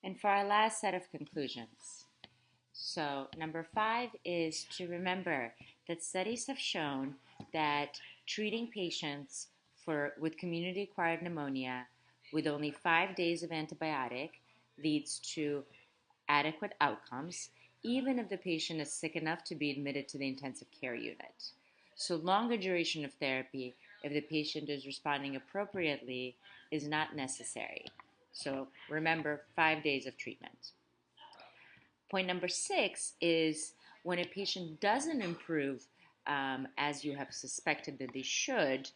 And for our last set of conclusions. So, number 5 is to remember that studies have shown that treating patients with community-acquired pneumonia with only 5 days of antibiotic leads to adequate outcomes, even if the patient is sick enough to be admitted to the intensive care unit. So, longer duration of therapy, if the patient is responding appropriately, is not necessary. So, remember 5 days of treatment. Point number 6 is when a patient doesn't improve as you have suspected that they should,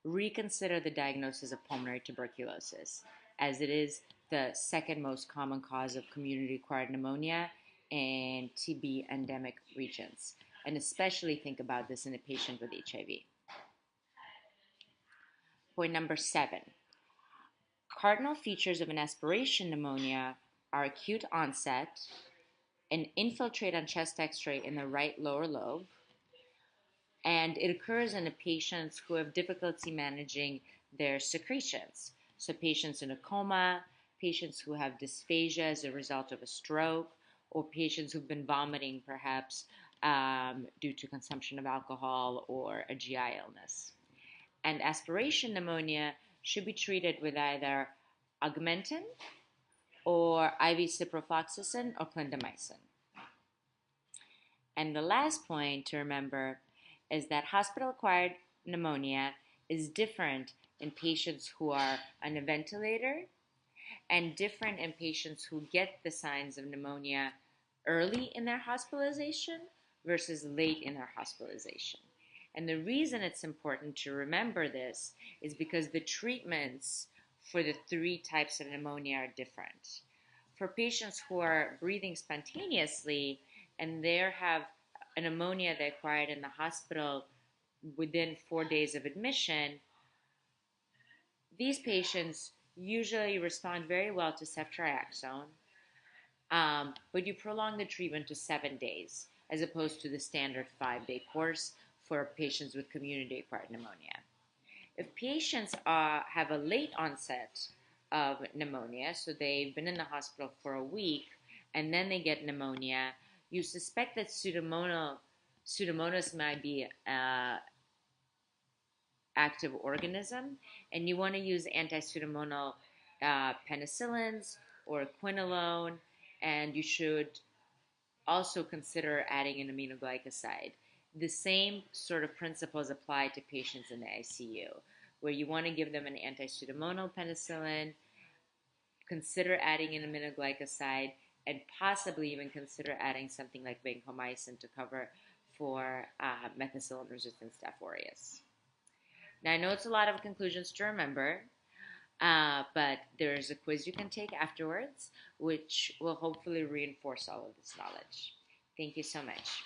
reconsider the diagnosis of pulmonary tuberculosis, as it is the second most common cause of community-acquired pneumonia and TB endemic regions. And especially think about this in a patient with HIV. Point number 7. Cardinal features of an aspiration pneumonia are acute onset, an infiltrate on chest x-ray in the right lower lobe, and it occurs in the patients who have difficulty managing their secretions. So patients in a coma, patients who have dysphagia as a result of a stroke, or patients who've been vomiting perhaps due to consumption of alcohol or a GI illness. And aspiration pneumonia should be treated with either augmentin or IV ciprofloxacin or clindamycin. And the last point to remember is that hospital-acquired pneumonia is different in patients who are on a ventilator and different in patients who get the signs of pneumonia early in their hospitalization versus late in their hospitalization. And the reason it's important to remember this is because the treatments for the 3 types of pneumonia are different. For patients who are breathing spontaneously and they have a pneumonia they acquired in the hospital within 4 days of admission, these patients usually respond very well to ceftriaxone, but you prolong the treatment to 7 days as opposed to the standard 5-day course for patients with community-acquired pneumonia. If patients have a late onset of pneumonia, so they've been in the hospital for a week and then they get pneumonia, you suspect that Pseudomonas might be an active organism, and you want to use anti-pseudomonal penicillins or quinolone, and you should also consider adding an aminoglycoside. The same sort of principles apply to patients in the ICU, where you want to give them an anti-pseudomonal penicillin, consider adding an aminoglycoside, and possibly even consider adding something like vancomycin to cover for methicillin-resistant Staph aureus. Now, I know it's a lot of conclusions to remember, but there's a quiz you can take afterwards, which will hopefully reinforce all of this knowledge. Thank you so much.